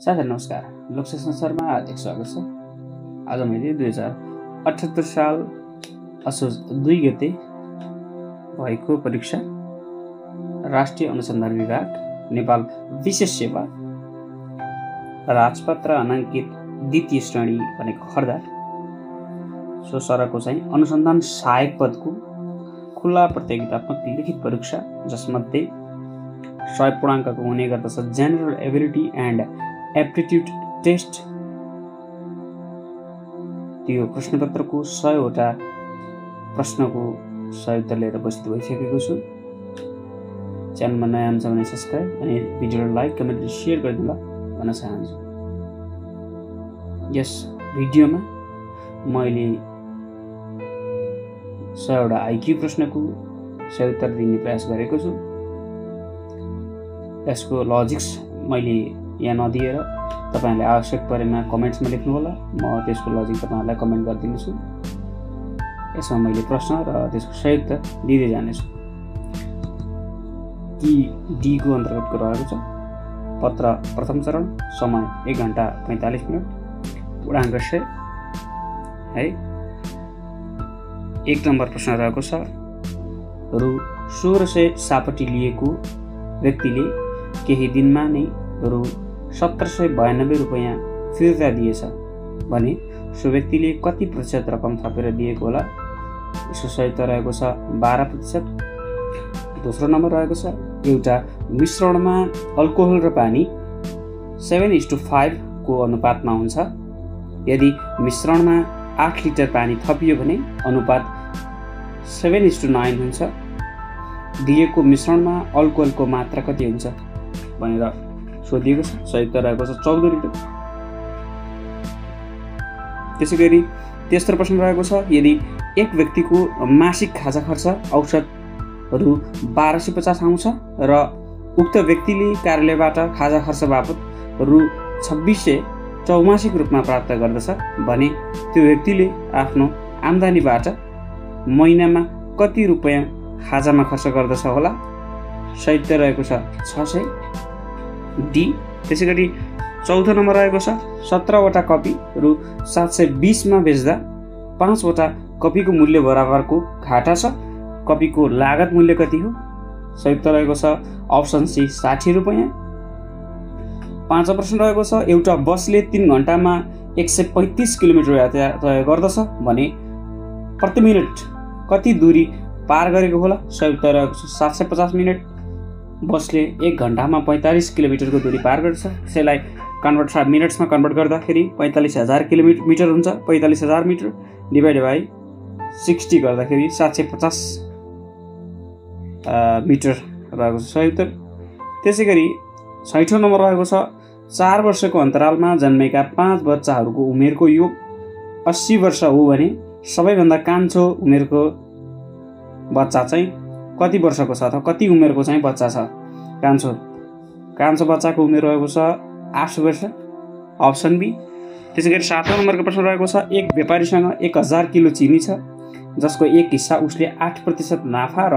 साथै नमस्कार, लोकसेवा संसारमा हार्दिक स्वागत छ। आज मैले 2078 साल असोज 2 गते भएको परीक्षा राष्ट्रिय अनुसन्धान विभाग नेपाल विशेष सेवा राजपत्र अनाङ्कित द्वितीय श्रेणी भनेको खर्दा सो सरको चाहिँ अनुसन्धान सहायक पदको खुला प्रतियोगितात्मक लिखित परीक्षा जसमध्ये 100 पूर्णाङ्कको हुने गर्दछ। General ability and aptitude test त्यो प्रश्नपत्रको 100 वटा प्रश्नको सही उत्तर लिएर उपस्थित भइसकेको छु। च्यानलमा नयाँ हुनुहुन्छ भने सब्स्क्राइब अनि भिडियोलाई लाइक कमेन्ट सेयर गरिदिनु भन्न चाहन्छु। यस भिडियोमा मैले 100 वटा आइक्यू प्रश्नको सही उत्तर दिने प्रयास गरेको छु। यसको लजिक्स मैले यहाँ नदिएर तपाईहरुले आवश्यक परेमा कमेन्ट्समा लेख्नु होला, म त्यसको लजिक तपाईहरुलाई कमेन्ट गरिदिन्छु। यसमा मैले प्रश्न र त्यसको सही उत्तर दिँदै जानेछु। कि डी को अन्तर्गतको रहेको छ। पत्र प्रथम चरण, समय 1 घण्टा 45 मिनट, पूर्णाङ्क 100 है। 1 नम्बर प्रश्न रहेको छ। रु 1600 लिएको व्यक्तिले केही दिनमा नै रु 1792 रुपैयाँ फिर्ता दिएछ भने सो व्यक्तिले कति प्रतिशत रकम थपेर दिएको होला? यसको सही उत्तर रहेको छ 12%। दोस्रो नम्बर रहेको छ। एउटा मिश्रणमा अल्कोहल र पानी 7:5 को अनुपातमा हुन्छ। यदि मिश्रणमा 8 लिटर पानी थपियो भने अनुपात 7:9 हुन्छ। दिएको मिश्रणमा अल्कोहलको मात्रा कति हुन्छ भनेर सोधिएको छ। सही उत्तर रहेको छ 14 लिटर। त्यसैगरी तेस्रो प्रश्न रहेको छ। यदि एक व्यक्तिको मासिक खाजा खर्च औसत रु 1250 आउँछ र उक्त व्यक्तिले कार्यालयबाट खाजा खर्च बापत रु 2600 चौमासिक रूपमा प्राप्त गर्दछ भने त्यो व्यक्तिले आफ्नो आम्दानीबाट महिनामा कति रुपैयाँ खाजामा खर्च गर्दछ होला? सही उत्तर रहेको छ 600 डी। त्यसैगरी चौथो नम्बर रहेको छ। 17 वटा कपी रु 720 मा बेच्दा 5 वटा कपीको मूल्य बराबरको घाटा छ। कपीको लागत मूल्य कति हो? सही उत्तर रहेको छ अप्सन सी 60 रुपैयाँ। पाँचौं प्रश्न रहेको छ। एउटा बसले 3 घण्टामा 135 किलोमिटर यात्रा तय गर्दछ भने प्रति मिनेट कति दूरी पार गरेको होला? सही उत्तर रहेको छ 750 मिनेट। बसले 1 घण्टामा 45 किलोमिटरको दूरी पार गर्छ। त्यसैलाई कन्भर्ट मिनट्समा कन्भर्ट गर्दाखेरि 45,000 किलोमिटर हुन्छ। 45,000 मिटर डिभाइड बाई 60 गर्दाखेरि 750 मिटर रहेको छ सही उत्तर। त्यसैगरी 60औं नम्बर रहेको छ। 4 वर्षको अन्तरालमा जन्मेका 5 बच्चाहरूको उमेरको योग 80 वर्ष हो भने सबैभन्दा कान्छो उमेरको बच्चा चाहिँ कति वर्षको छ अथवा कति उमेरको चाहिँ बच्चा छ? कान्छो बच्चाको उमेर रहेको छ 8 वर्ष, अप्सन बी। त्यसैगरी 7औं नम्बरको प्रश्न रहेको छ। एक व्यापारीसँग 1000 किलो चिनी छ जसको एक हिस्सा उसले 8% नाफा र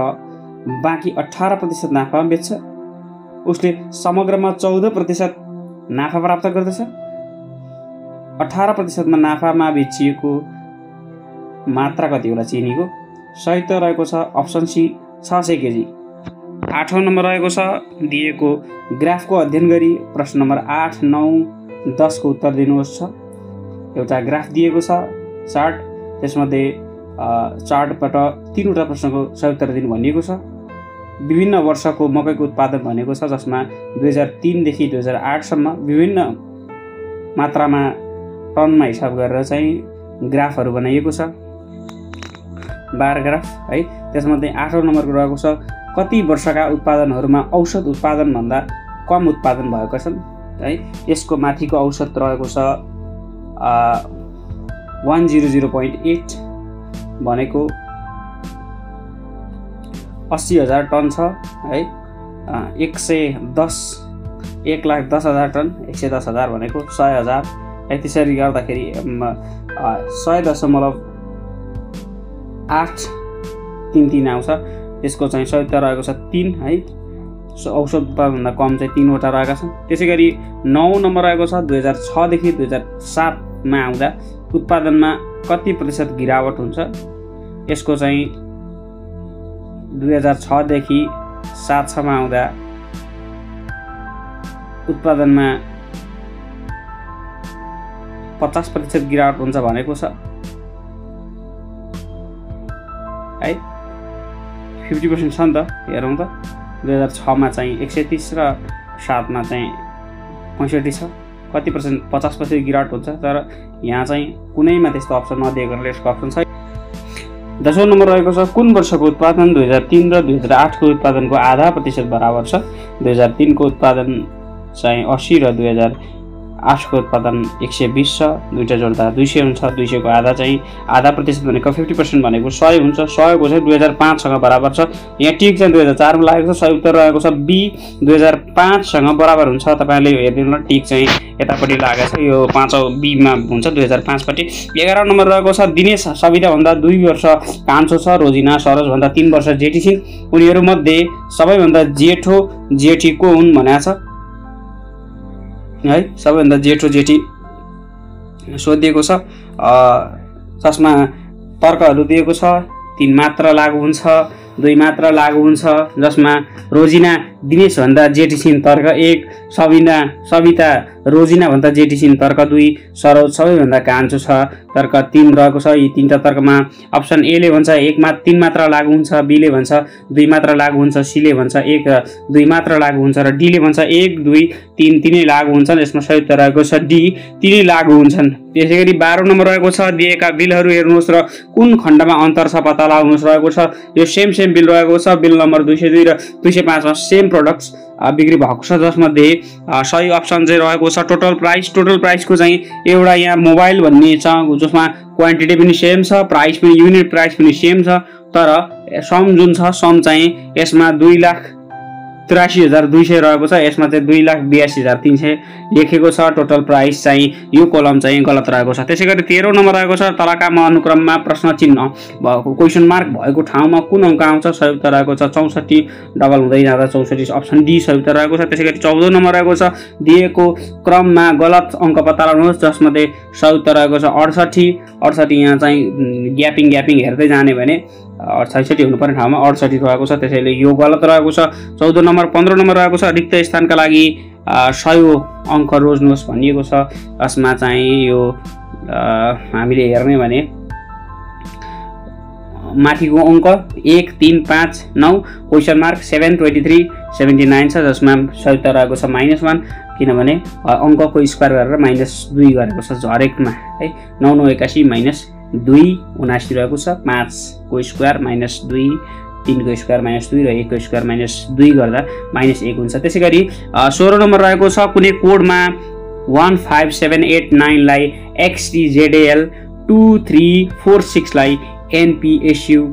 बाँकी 18% नाफा बेच्छ। उसले समग्रमा 14% नाफा प्राप्त गर्दछ। 18% नाफामा बेचिएको मात्रा कति होला चिनीको? सही उत्तर रहेको छ अप्सन सी 600 केजी। 8औं नम्बर रहेको छ। दिएको ग्राफको अध्ययन गरी प्रश्न नम्बर 8, 9, 10 को उत्तर दिनुहोस् छ। एउटा ग्राफ दिएको छ चार्ट, त्यसमध्ये चार्टबाट 3 वटा प्रश्नको सही उत्तर दिनु भनिएको छ। विभिन्न वर्षको मकैको उत्पादन भनेको छ जसमा 2003 देखि 2008 सम्म विभिन्न मात्रामा टनमा हिसाब गरेर चाहिँ ग्राफहरू बनाइएको छ, बार ग्राफ है। त्यसमध्ये 8औं नम्बरको रहेको छ। कति वर्षका उत्पादनहरूमा औसत उत्पादनभन्दा कम उत्पादन भएका छन् है। यसको माथिको औसत रहेको छ 100.8 भनेको 80,000 टन छ है। 1,10,000 टन, 110,000 भनेको 100,000 है। त्यसरी गर्दाखेरि 100.833 आउँछ। त्यसको चाहिँ सही उत्तर रहेको छ 3 है। औसत उत्पादनभन्दा कम चाहिँ 3वटा रहेका छन्। त्यसै गरी 9 नम्बर रहेको छ 2006 देखि 2007 मा आउँदा उत्पादनमा कति प्रतिशत गिरावट हुन्छ? यसको चाहिँ 2006 देखि 7 सम्म आउँदा उत्पादनमा 50% गिरावट हुन्छ भनेको छ है। 50% छ नि त, हेरौँ त। 2006 मा चाहिँ 130 र 7 मा चाहिँ 65 छ। कति पर्सेन्ट? 50% गिरावट हुन्छ। तर यहाँ चाहिँ कुनैमा त्यस्तो अप्सन नदिएकोले यसको अप्सन छ। 10औं नम्बर रहेको छ कुन वर्षको उत्पादन 2003 र 2008 को उत्पादनको आधा प्रतिशत बराबर छ? 2003 को उत्पादन चाहिँ 80 र 2008 को उत्पादन 120 छ। दुईटा जोड्दा 200 हुन्छ। 200 को आधा चाहिँ आधा प्रतिशत भनेको 50% भनेको 100 हुन्छ। 100 को चाहिँ 2005 सँग बराबर छ। यहाँ टिक चाहिँ 2004 मा लागेको छ। सही उत्तर रहेको छ बी 2005 सँग बराबर हुन्छ। तपाईहरुले हेर्दिनु ल, टिक चाहिँ यतापट्टि लागेको छ। यो 5औं बी मा हुन्छ 2005 पट्टि। 11औं नम्बर रहेको छ दिनेश सविता भन्दा 2 वर्ष कान्छो छ। रोजिना सरोज भन्दा 3 वर्ष जेठी छिन्। उनीहरु मध्ये सबैभन्दा जेठो जेठी को हुन् भनेको छ है। सबैभन्दा जेठो जेठी सोधिएको छ। जसमा तर्कहरू दिएको छ 3 मात्र लागू हुन्छ, 2 मात्र लागू हुन्छ। जसमा रोजिना दिनेश भन्दा जेठी छिन् तर्क 1, सविता रोजिना भन्दा जेठी छिन् तर्क 2, सरोज सबैभन्दा कान्छो छ तर्क 3 रहेको छ। यी 3टा तर्कमा अप्सन ए ले भन्छ 3 मात्र लागू हुन्छ, बी ले भन्छ 2 मात्र लागू हुन्छ, सी ले भन्छ 1 र 2 मात्र लागू हुन्छ र डी ले भन्छ 1, 2, 3 तीनै लागू हुन्छन्। यसमा सही उत्तर रहेको छ डी, तीनै लागू हुन्छन्। त्यसैगरी 12औं नम्बर रहेको छ दिएका बिलहरू हेर्नुहोस् र कुन खण्डमा अन्तर छ पत्ता लगाउनुहोस् रहेको छ। यो सेम बिल रहेको छ। बिल नम्बर 202 र 205 मा सेम प्रोडक्ट्स बिक्री भएको छ। जसमध्ये सही अप्सन चाहिँ रहेको छ टोटल प्राइस। टोटल प्राइसको चाहिँ एउटा यहाँ मोबाइल भन्ने छ जसमा क्वान्टिटी पनि सेम छ, प्राइस पनि युनिट प्राइस पनि सेम छ। तर सम जुन छ सम चाहिँ यसमा 2,83,200 रहेको छ। यसमा चाहिँ 2,82,300 लेखेको छ। टोटल प्राइस चाहिँ यो कलम चाहिँ गलत रहेको छ। त्यसैगरी 13औं नम्बर रहेको छ तलका अनुक्रममा प्रश्न चिन्ह भएको क्वेशन मार्क भएको ठाउँमा कुन अङ्क आउँछ? सही उत्तर रहेको छ 64। डबल हुँदै जाँदा 64 अप्सन डी सही उत्तर रहेको छ। त्यसैगरी 14औं नम्बर रहेको छ दिएको क्रममा गलत अङ्क पत्ता लगाउनुहोस्। जसमध्ये सही उत्तर रहेको छ 68। 68 यहाँ चाहिँ ग्यापिङ हेर्दै जाने भने 66 हुनुपर्ने ठाउँमा 68 रहेको छ। त्यसैले यो गलत रहेको छ। 14 नम्बर 15 नम्बर रहेको छ रिक्त स्थानका लागि 100 अङ्क रोज्नुहोस् भनिएको छ। यसमा चाहिँ यो हामीले हेर्ने भने माथिको अङ्क 1, 3, 5, 9 क्वेशन मार्क 7, 23, 79 छ। जसमा सही उत्तर रहेको छ -1 किनभने अङ्कको स्क्वायर गरेर -2 गरेको छ हरेकमा है। 9, 9, 81 -2 79 रहेको छ। 5 को स्क्वायर -2, 3 को स्क्वायर -2 र 1 को स्क्वायर -2 गर्दा -1 हुन्छ। त्यसैगरी 16 नम्बर रहेको छ कुनै कोडमा 15789 लाई XTZL 2346 लाई NPSU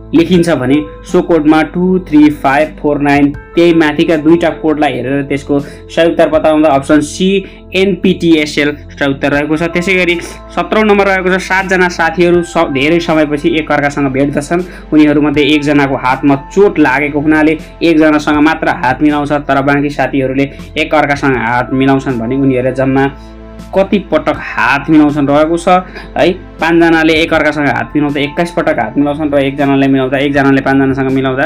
लेखिन्छ भने सो कोडमा 23549 त्यही माथिका दुईटा कोडलाई हेरेर त्यसको सही उत्तर पत्ता लगाउँदा अप्सन सी NPTSL सही उत्तर रहेको छ। त्यसैगरी 17औं नम्बर रहेको छ 7 जना साथीहरू धेरै समयपछि एकअर्कासँग भेट्दछन्। उनीहरूमध्ये एकजनाको हातमा चोट लागेको हुनाले एकजनासँग मात्र हात मिलाउँछ तर बाँकी साथीहरूले एकअर्कासँग हात मिलाउँछन् भने उनीहरूले जम्मा कति पटक हात मिलाउँछन् रहेको छ है। 5 जनाले एकअर्कासँग हात मिलाउँदा 21 पटक हात मिलाउँछन् र एकजनाले 5 जनासँग मिलाउँदा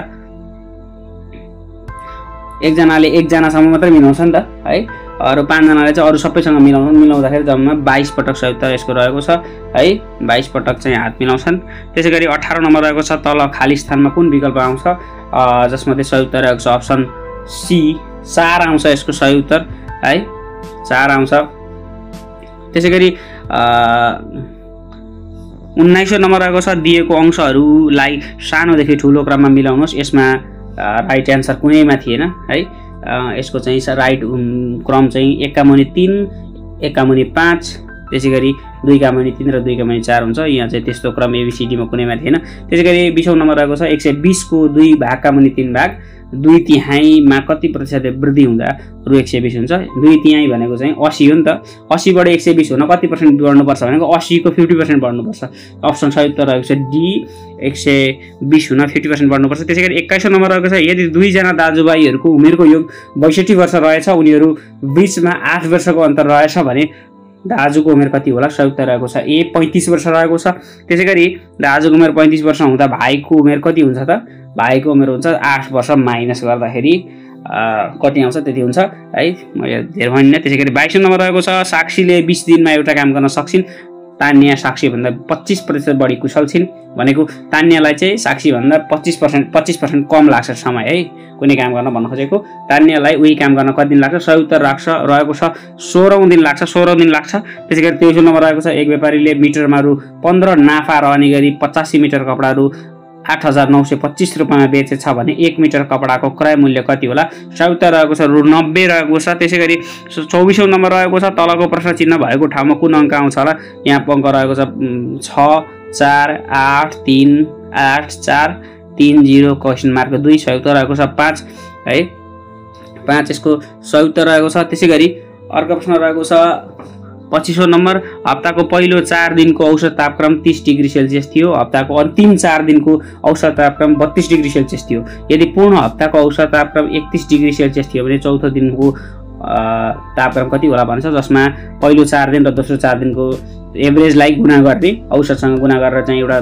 एकजनाले एकजनासँग मात्रै मिलाउँछ नि त है। अरु 5 जनाले चाहिँ अरु सबैसँग मिलाउँदाखेरि जम्मा 22 पटक सही उत्तर यसको रहेको छ है। 22 पटक चाहिँ हात मिलाउँछन्। त्यसैगरी 18 नम्बर रहेको छ तल खाली स्थानमा कुन विकल्प आउँछ? जसमध्ये सही उत्तर रहेको छ अप्सन सी 4 आउँछ यसको सही उत्तर है। 4 आउँछ। त्यसैगरी 19औं नम्बर रहेको छ दिएको अंशहरूलाई सानोदेखि ठुलो क्रममा मिलाउनुहोस्। यसमा राइट एन्सर कुनैमा थिएन है। यसको चाहिँ राइट क्रम चाहिँ 1 का मुनि 3, 1 का मुनि 5, त्यसै गरी 2 का मुनि 3 र 2 का मुनि 4 हुन्छ। यहाँ चाहिँ त्यस्तो क्रम एबीसीडीमा कुनैमा थिएन। त्यसै गरी 20औं नम्बर रहेको छ 120 को 2 भागका मुनि 3 भाग 2/3 कति प्रतिशतले वृद्धि हुँदा रु 120 हुन्छ। 2/3 भनेको चाहिँ 80 हो नि त। 80 बाट 120 हुन कति % बढ्नुपर्छ भनेको 80 को 50% बढ्नुपर्छ। अप्सन सही उत्तर रहेको छ डी 120 हुन 50% बढ्नुपर्छ। त्यसै गरी 21औं नम्बर रहेको छ यदि 2 जना दाजुभाइहरूको उमेरको योग 62 वर्ष रहेछ, उनीहरू बीचमा 8 वर्षको अन्तर रहेछ भने दाजुको उमेर कति होला? सही उत्तर रहेको छ ए 35 वर्ष रहेको छ। त्यसै गरी दाजुको उमेर 35 वर्ष हुँदा भाइको उमेर कति हुन्छ त? भाइको उमेर हुन्छ 8 वर्ष माइनस गर्दाखेरि कति आउँछ त्यति हुन्छ है। मैले धेरै भनिनँ। त्यसै गरी 22औं नम्बर रहेको छ साक्षीले 20 दिनमा एउटा काम गर्न सक्छिन्, तान्या साक्षीभन्दा 25% बढी कुशल छिन् भनेको तान्यालाई चाहिँ साक्षीभन्दा 25% कम लाग्छ समय है कुनै काम गर्न भन्न खोजेको। तान्यालाई उही काम गर्न कति दिन लाग्छ? सही उत्तर रहेको छ 16औं दिन लाग्छ। 16औं दिन लाग्छ। त्यसै गरी 23औं नम्बर रहेको छ एक व्यापारीले मिटरमा रु 15 नाफा रहने गरी 85 मिटर कपडा रु 8,925 रुपियाँमा बेचेछ भने 1 मिटर कपडाको क्रय मूल्य कति होला? सही उत्तर रहेको छ रु 90 रहेको छ। त्यसै गरी 24औं नम्बर रहेको छ तलको प्रश्न चिन्ह भएको ठाउँमा कुन अङ्क आउँछ होला? यहाँ अङ्क रहेको छ 6 4 8 3 8 4 3 0 क्वेसन मार्क 2। सही उत्तर रहेको छ 5 है 5 यसको सही उत्तर रहेको छ। त्यसै गरी अर्को प्रश्न रहेको छ 25औं नम्बर हप्ताको पहिलो 4 दिनको औसत तापक्रम 30 डिग्री सेल्सियस थियो, हप्ताको अन्तिम 4 दिनको औसत तापक्रम 32 डिग्री सेल्सियस थियो। यदि पूर्ण हप्ताको औसत तापक्रम 31 डिग्री सेल्सियस थियो भने चौथो दिनको तापक्रम कति होला भन्छ, जसमा पहिलो 4 दिन र दोस्रो 4 दिनको एभरेजलाई गुणा गर्ने औसतसँग गुणा गरेर चाहिँ एउटा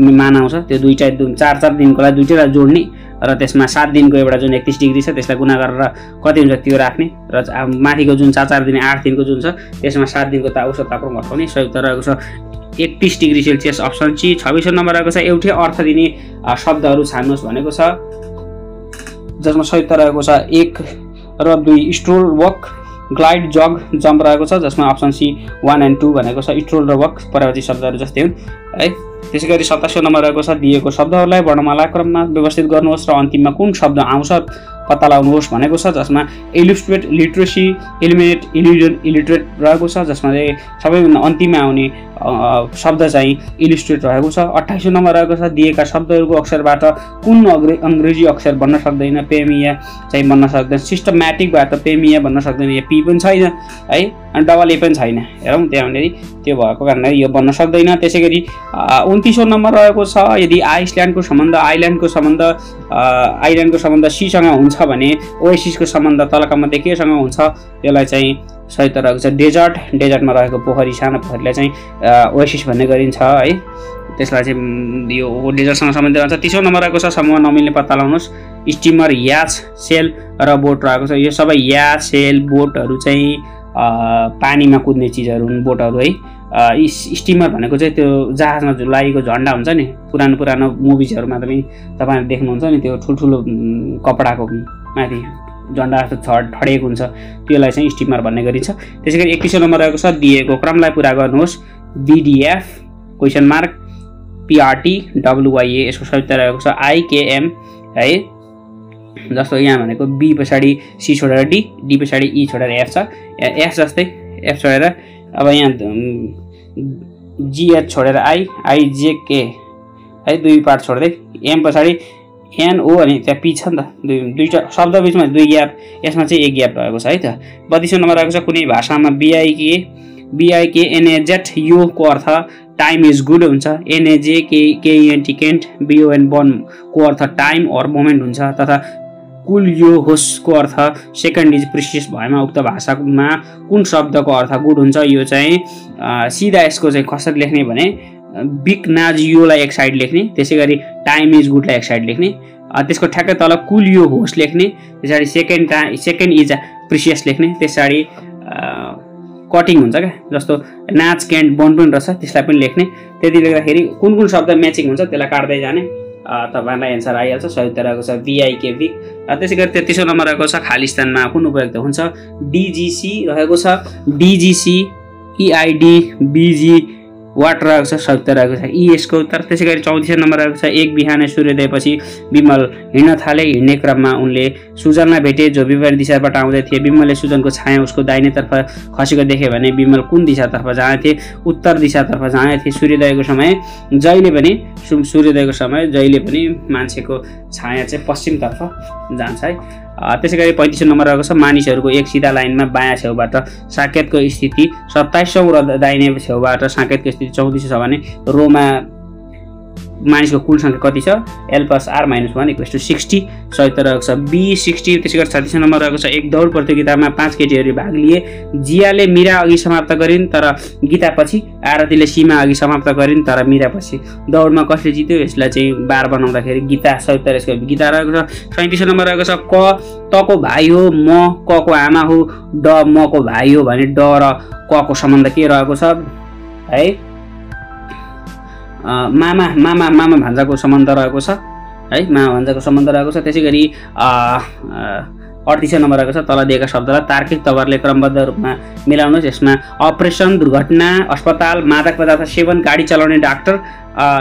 मान आउँछ। त्यो दुईटा 4 दिनकोलाई दुईटैलाई जोड्ने र त्यसमा 7 दिनको एउटा जुन 31 डिग्री छ त्यसलाई गुणा गरेर कति हुन्छ त्यो राख्ने र माथिको जुन 4 दिन 8 दिनको जुन छ त्यसमा 7 दिनको औसत तापक्रम घटाउने। सही उत्तर रहेको छ 31 डिग्री सेल्सियस अप्सन सी। 26औं नम्बर रहेको छ एउटै अर्थ दिने शब्दहरू छान्नुहोस् भनेको छ, जसमा सही उत्तर रहेको छ 1 र 2 स्ट्रोल वक ग्लाइड जग जम्प रहेको छ, जसमा अप्सन सी 1 एन्ड 2 भनेको छ स्ट्रोल र वक परावर्ती शब्दहरू जस्तै हुन् है। त्यसै गरी 27औं नम्बर रहेको छ दिएको शब्दहरूलाई वर्णमाला क्रममा व्यवस्थित गर्नुहोस् र अन्तिममा कुन शब्द आउँछ पत्ता लगाउनुहोस् भनेको छ, जसमा illustrate literacy eliminate illusion illiterate रहेको छ, जसमा चाहिँ सबैभन्दा अन्तिममा आउने शब्द चाहिँ इलिस्ट्रेट रहेको छ। 28औं नम्बर रहेको छ दिएका शब्दहरूको अक्षरबाट कुन अङ्ग्रेजी अक्षर बन्न सक्दैन? पेमिया चाहिँ बन्न सक्दैन, सिस्टमेटिकबाट पेमिया बन्न सक्दैन, या पी पनि छैन है अनि डबल ए पनि छैन। हेरौँ त्यहाँनिर त्यो भएको कारणले यो बन्न सक्दैन। त्यसै गरी 29औं नम्बर रहेको छ यदि आइसल्यान्डको सम्बन्ध सीसँग हुन्छ भने ओएसिसको सम्बन्ध तलका मध्ये केसँग हुन्छ? त्यसलाई चाहिँ सही उत्तर रहेको छ डेजर्टमा रहेको पोखरी सानो पोखरीलाई चाहिँ ओएसिस भन्ने गरिन्छ है। त्यसलाई चाहिँ यो डेजर्टसँग सम्बन्धित रहन्छ। 30औं नम्बर रहेको छ समूह नमिल्ने पत्ता लगाउनुहोस्। स्टिमर याच सेल र बोट रहेको छ। यो सबै याच सेल बोटहरू चाहिँ पानीमा कुद्ने चिजहरू हुन् बोटहरू है। स्टिमर भनेको चाहिँ त्यो जहाजमा लागेको झन्डा हुन्छ नि, पुरानो मुभिजहरूमा पनि तपाईँहरूले देख्नुहुन्छ नि, त्यो ठुल्ठुलो कपडाको माथि झन्डा जस्तो ठडिएको हुन्छ, त्यसलाई चाहिँ स्टिमर भन्ने गरिन्छ। त्यसै गरी 31औं नम्बर रहेको छ दिएको क्रमलाई पुरा गर्नुहोस्। बीडीएफ क्वेसन मार्क पीआरटी डब्लुवाईए यसको सही उत्तर रहेको छ आईकेएम है। जस्तो यहाँ भनेको बी पछाडि सी छोडेर डी पछाडि ई छोडेर एफ छ, एफ जस्तै एफ छोडेर अब यहाँ जीएच छोडेर आइजेके है, 2 पार्ट छोड्दै एम पछाडि एनओ अनि त्यहाँ पी छ नि त, दुईवटा शब्द बिचमा 2 ग्याप, यसमा चाहिँ 1 ग्याप रहेको छ है त। 32औं नम्बर रहेको छ कुनै भाषामा बीआईके एनएजेट यो को अर्थ टाइम इज गुड हुन्छ, एनएजे केएनटी केन्ट बिओएन बन को अर्थ टाइम अर मोमेन्ट हुन्छ, तथा कुल यो होसको अर्थ सेकेन्ड इज प्रिसियस भएमा उक्त भाषामा कुन शब्दको अर्थ गुड हुन्छ? यो चाहिँ सिधा यसको चाहिँ कसरी लेख्ने भने बिग नाज योलाई एक साइड लेख्ने, त्यसै गरी टाइम इज गुडलाई एक साइड लेख्ने, त्यसको ठ्याक्कै तल कुल यो होस लेख्ने, त्यसरी सेकेन्ड इज प्रिसियस लेख्ने, त्यसरी कटिङ हुन्छ क्या, जस्तो नाच क्यान्ट बन पनि रहेछ त्यसलाई पनि लेख्ने। त्यति लेख्दाखेरि कुन शब्द म्याचिङ हुन्छ त्यसलाई काट्दै जाने, तपाईँलाई एन्सर आइहाल्छ। सही उत्तर रहेको छ बीआईके बिग। त्यसै गरी 33औं नम्बर रहेको छ खाली स्थानमा कुन उपयुक्त हुन्छ? डीजीसी रहेको छ, डीजीसी EID BG वाट रहेको छ, संयुक्त रहेको छ। यी यसको उत्तर। त्यसै गरी 34 नम्बर रहेको छ एक बिहानै सूर्योदयपछि विमल हिँड्न थाले। हिँड्ने क्रममा उनले सुजनलाई भेटे जो विपरीत दिशाबाट आउँदै थिए। विमलले सुजनको छाया उसको दाहिनेतर्फ खसेको देखे भने विमल कुन दिशातर्फ जाँदै थिए? उत्तर दिशातर्फ जाँदै थिए। सूर्योदयको समय जहिले पनि मान्छेको छाया चाहिँ पश्चिमतर्फ जान्छ है। त्यसै गरी 35 नम्बर रहेको छ मानिसहरूको एक सिधा लाइनमा बायाँ छेउबाट साकेतको स्थिति 27औं र दाहिने छेउबाट साकेतको स्थिति 34 छ भने रोमा मानिसको कुल सङ्ख्या कति छ? L + R - 1 = 60 संयुक्त रहेको छ। B 60। त्यसै गरी 36 नम्बर रहेको छ एक दौड प्रतियोगितामा 5 केटीहरूले भाग लिए। जियाले मीरा अघि समाप्त गरिन् तर गीता पछि, आरतीले सीमा अघि समाप्त गरिन् तर मीरा पछि। दौडमा कसले जित्यो? यसलाई चाहिँ बार बनाउँदाखेरि गीता संयुक्त यसको गीता रहेको छ। 37 नम्बर रहेको छ क तको भाइ हो, म कको आमा हो, ड मको भाइ हो भने ड र कको सम्बन्ध के रहेको छ है? मामा भान्जाको सम्बन्ध रहेको छ है, मामा भान्जाको सम्बन्ध रहेको छ। त्यसै गरी 38 नम्बर रहेको छ तल दिएका शब्दलाई तार्किक तवरले क्रमबद्ध रूपमा मिलाउनुहोस्। यसमा अपरेसन, दुर्घटना, अस्पताल, मादक पदार्थ सेवन, गाडी चलाउने डाक्टर,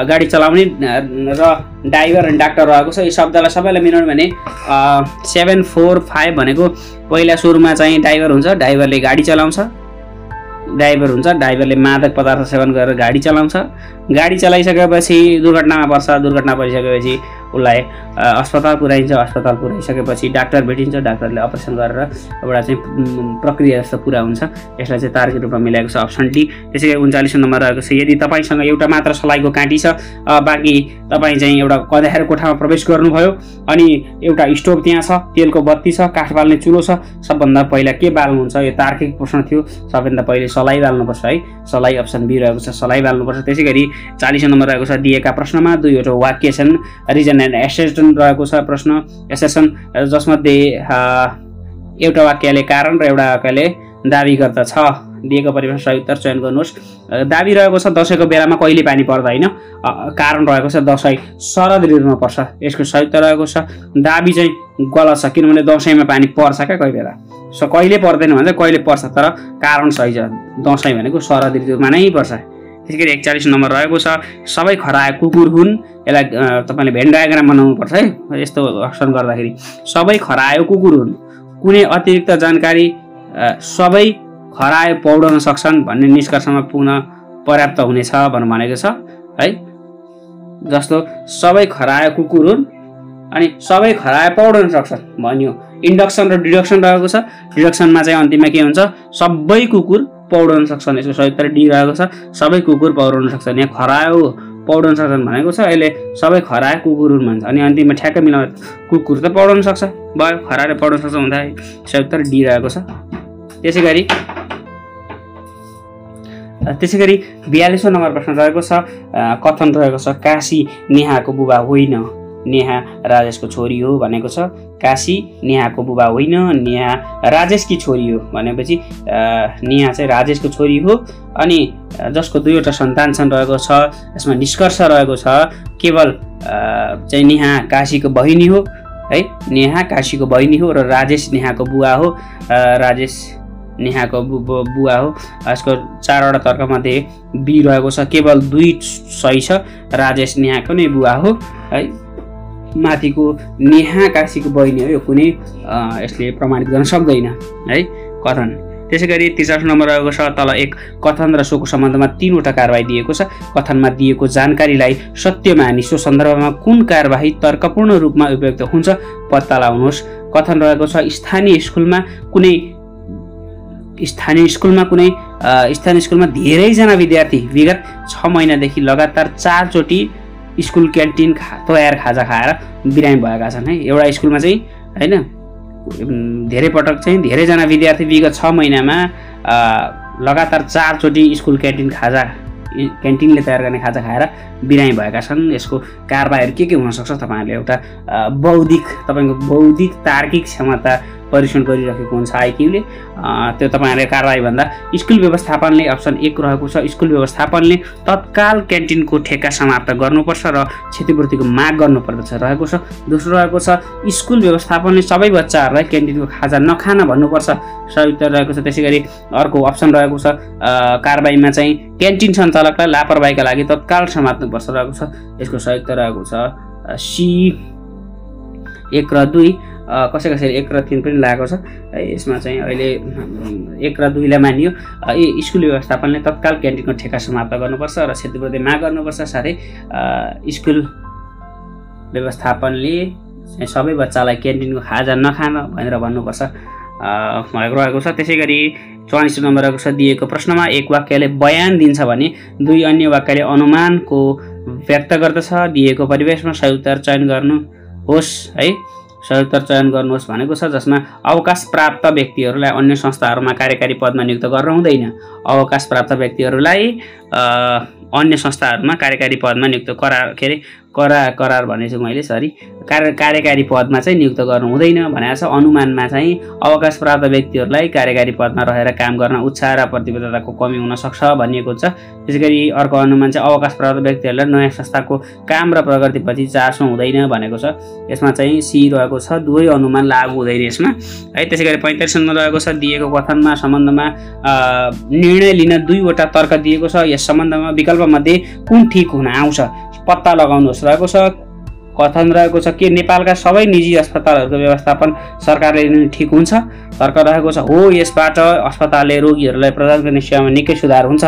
गाडी चलाउने र ड्राइभर अनि डाक्टर रहेको छ। यी शब्दलाई सबैलाई मिलाउनु भने 7 4 5 भनेको पहिला सुरुमा चाहिँ ड्राइभर हुन्छ, ड्राइभरले गाडी चलाउँछ, ड्राइभरले मादक पदार्थ सेवन गरेर गाडी चलाउँछ, गाडी चलाइसकेपछि दुर्घटनामा पर्छ, दुर्घटना परिसकेपछि उसलाई अस्पताल पुर्याइन्छ, अस्पताल पुर्याइसकेपछि डाक्टर भेटिन्छ, डाक्टरले अपरेसन गरेर एउटा चाहिँ प्रक्रिया जस्तो पुरा हुन्छ। यसलाई चाहिँ तार्किक रूपमा मिलाएको छ अप्सन डी। त्यसै गरी 39 नम्बर रहेको छ यदि तपाईँसँग एउटा मात्र सलाइको काँटी छ, बाँकी तपाईँ चाहिँ एउटा कँदाखेर कोठामा प्रवेश गर्नुभयो अनि एउटा स्टोभ त्यहाँ छ, तेलको बत्ती छ, काठ बाल्ने चुलो छ, सबभन्दा पहिला के बाल्नुहुन्छ? यो तार्किक प्रश्न थियो। सबभन्दा पहिले सलाई बाल्नुपर्छ है, सलाई अप्सन बी रहेको छ, सलाई बाल्नुपर्छ। त्यसै गरी 40 नम्बर रहेको छ दिएका प्रश्नमा 2वटा वाक्य छन्। रिजन एन्ड एसेसन रहेको छ प्रश्न एसेसन, जसमध्ये एउटा वाक्यले कारण र एउटा वाक्यले दाबी गर्दछ। दिएको परिभाषा सही उत्तर चयन गर्नुहोस्। दाबी रहेको छ दसैँको बेलामा कहिले पानी पर्दैन, कारण रहेको छ दसैँ शरद ऋतुमा पर्छ, यसको सही उत्तर रहेको छ। दाबी चाहिँ गलत छ किनभने दसैँमा पानी पर्छ क्या कोही बेला, कहिले पर्दैन भन्छ कहिले पर्छ, तर कारण सही छ, दसैँ भनेको शरद ऋतुमा नै पर्छ। त्यसै गरी 41 नम्बर रहेको छ सबै खराए कुकुर हुन्। यसलाई तपाईँले भेन डायग्राम बनाउनु पर्छ है, यस्तो अप्सन गर्दाखेरि सबै खरायो कुकुर हुन्। कुनै अतिरिक्त जानकारी सबै खरायो पौडन सक्छन् भन्ने निष्कर्षमा पुग्न पर्याप्त हुनेछ भनेको छ है। जस्तो सबै खरायो कुकुर हुन् अनि सबै खरायो पौडन सक्छन् भन्यो। इन्डक्सन र डिडक्सन रहेको छ। डिडक्सनमा चाहिँ अन्तिममा के हुन्छ? सबै कुकुर पौडन सक्छन्, यसको सही उत्तर डी रहेको छ, सबै कुकुर पौडन सक्छन्। यहाँ खरायो पौडन सक्छन् भनेको छ, यसले सबै खरायो कुकुर हुन् भन्छ अनि अन्तिममा ठ्याक्कै मिलाउँदा कुकुर त पौडन सक्छ भयो, खरायो पौडन सक्छ भन्दा सही उत्तर डी रहेको छ। त्यसै गरी 42 नम्बर प्रश्न रहेको छ कथन रहेको छ काशी नेहाको बुबा होइन, नेहा राजेशको छोरी हो भनेको छ। काशी नेहाको बुबा होइन, नेहा राजेशकी छोरी हो भनेपछि नेहा चाहिँ राजेशको छोरी हो अनि जसको 2वटा सन्तान छन् रहेको छ। यसमा निष्कर्ष रहेको छ केवल चाहिँ नेहा काशीको बहिनी हो है, नेहा काशीको बहिनी हो र राजेश नेहाको बुवा हो, राजेश नेहाको बुवा हो। यसको 4वटा तर्कमध्ये बी रहेको छ, केवल 2 सही छ, राजेश नेहाको नै बुवा हो है। माथिको नेहा काशीको बहिनी हो यो कुनै यसले प्रमाणित गर्न सक्दैन है कथन। त्यसै गरी 63 नम्बर रहेको छ तल एक कथन र सोको सम्बन्धमा 3वटा कारबाही दिएको छ। कथनमा दिएको जानकारीलाई सत्य मानी सो सन्दर्भमा कुन कारबाही तर्कपूर्ण रूपमा उपयुक्त हुन्छ पत्ता लगाउनुहोस्। कथन रहेको छ स्थानीय स्कुलमा धेरैजना विद्यार्थी विगत 6 महिनादेखि लगातार 4 चोटि स्कुल क्यान्टिन तयार खाजा खाएर बिरामी भएका छन् है। एउटा स्कुलमा चाहिँ हैन धेरै पटक चाहिँ धेरैजना विद्यार्थी विगत 6 महिनामा लगातार 4 चोटि स्कुल क्यान्टिनले तयार गर्ने खाजा खाएर बिरामी भएका छन्। यसको कारबाहीहरू के हुन सक्छ? तपाईहरुले एउटा बौद्धिक तार्किक क्षमता परीक्षण गरिरहेको हुन्छ आइक्यूले। त्यो तपाईँहरूले कारबाही भन्दा स्कुल व्यवस्थापनले अप्सन 1 रहेको छ। स्कुल व्यवस्थापनले तत्काल क्यान्टिनको ठेक्का समाप्त गर्नुपर्छ र क्षतिपूर्तिको माग गर्नुपर्दछ रहेको छ। दोस्रो रहेको छ स्कुल व्यवस्थापनले सबै बच्चाहरूलाई क्यान्टिनको खाजा नखान भन्नुपर्छ, सही उत्तर रहेको छ। त्यसैगरी अर्को अप्सन रहेको छ कारबाहीमा चाहिँ क्यान्टिन सञ्चालकलाई लापरवाहीका लागि तत्काल समात्नुपर्छ रहेको छ। यसको सही उत्तर रहेको छ सी 1 र 2। कसै कसैले 1 र 3 पनि लागेको छ। यसमा चाहिँ अहिले 1 र 2 लाई मानियो। स्कुल व्यवस्थापनले तत्काल क्यान्टिनको ठेक्का समाप्त गर्नुपर्छ र क्षतिपूर्ति माग गर्नुपर्छ। साथै स्कुल व्यवस्थापनले सबै बच्चालाई क्यान्टिनको खाजा नखान भनेर भन्नुपर्छ भनेको रहेको छ। त्यसै गरी 44 नम्बर रहेको छ दिएको प्रश्नमा एक वाक्यले बयान दिन्छ भने 2 अन्य वाक्यले अनुमानको व्यक्त गर्दछ। दिएको परिवेशमा सही उत्तर चयन गर्नुहोस् है। सही उत्तर चयन गर्नुहोस् भनेको छ जसमा अवकाश प्राप्त व्यक्तिहरूलाई अन्य संस्थाहरूमा कार्यकारी पदमा नियुक्त गर्न हुँदैन। अवकाश प्राप्त व्यक्तिहरूलाई अन्य संस्थाहरूमा कार्यकारी पदमा नियुक्त करार भनेछु मैले, सरी, कार्यकारी पदमा चाहिँ नियुक्त गर्नु हुँदैन भनेको छ। अनुमानमा चाहिँ अवकाश प्राप्त व्यक्तिहरूलाई कार्यकारी पदमा रहेर काम गर्न उत्साह र प्रतिबद्धताको कमी हुन सक्छ भनिएको छ। त्यसैगरी अर्को अनुमान चाहिँ अवकाश प्राप्त व्यक्तिहरूलाई नयाँ संस्थाको काम र प्रगतिपछि चासो हुँदैन भनेको छ। यसमा चाहिँ सी रहेको छ, दुवै अनुमान लागू हुँदैन यसमा है। त्यसैगरी 45 नम्बर रहेको छ दिएको कथनमा सम्बन्धमा निर्णय लिन 2 वटा तर्क दिएको छ। यस सम्बन्धमा विकल्पमध्ये कुन ठिक हुन आउँछ पत्ता लगाउनुहोस् रहेको छ। कथन रहेको छ के नेपालका सबै निजी अस्पतालहरूको व्यवस्थापन सरकारले लिनु ठिक हुन्छ? तर्क रहेको छ हो, यसबाट अस्पतालले रोगीहरूलाई प्रदान गर्ने सेवामा निकै सुधार हुन्छ।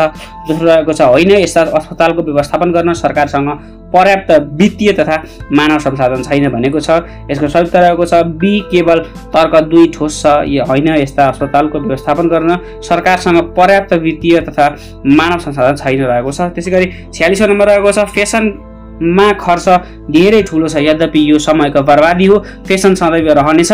दोस्रो रहेको छ होइन, यस्ता अस्पतालको व्यवस्थापन गर्न सरकारसँग पर्याप्त वित्तीय तथा मानव संसाधन छैन भनेको छ। यसको सही उत्तर रहेको छ बी, केवल तर्क 2 ठोस छ। होइन, यस्ता अस्पतालको व्यवस्थापन गर्न सरकारसँग पर्याप्त वित्तीय तथा मानव संसाधन छैन रहेको छ। त्यसैगरी 46 नम्बर रहेको छ फेसनमा खर्च धेरै ठुलो छ, यद्यपि यो समयको बर्बादी हो। फेसन सदैव रहनेछ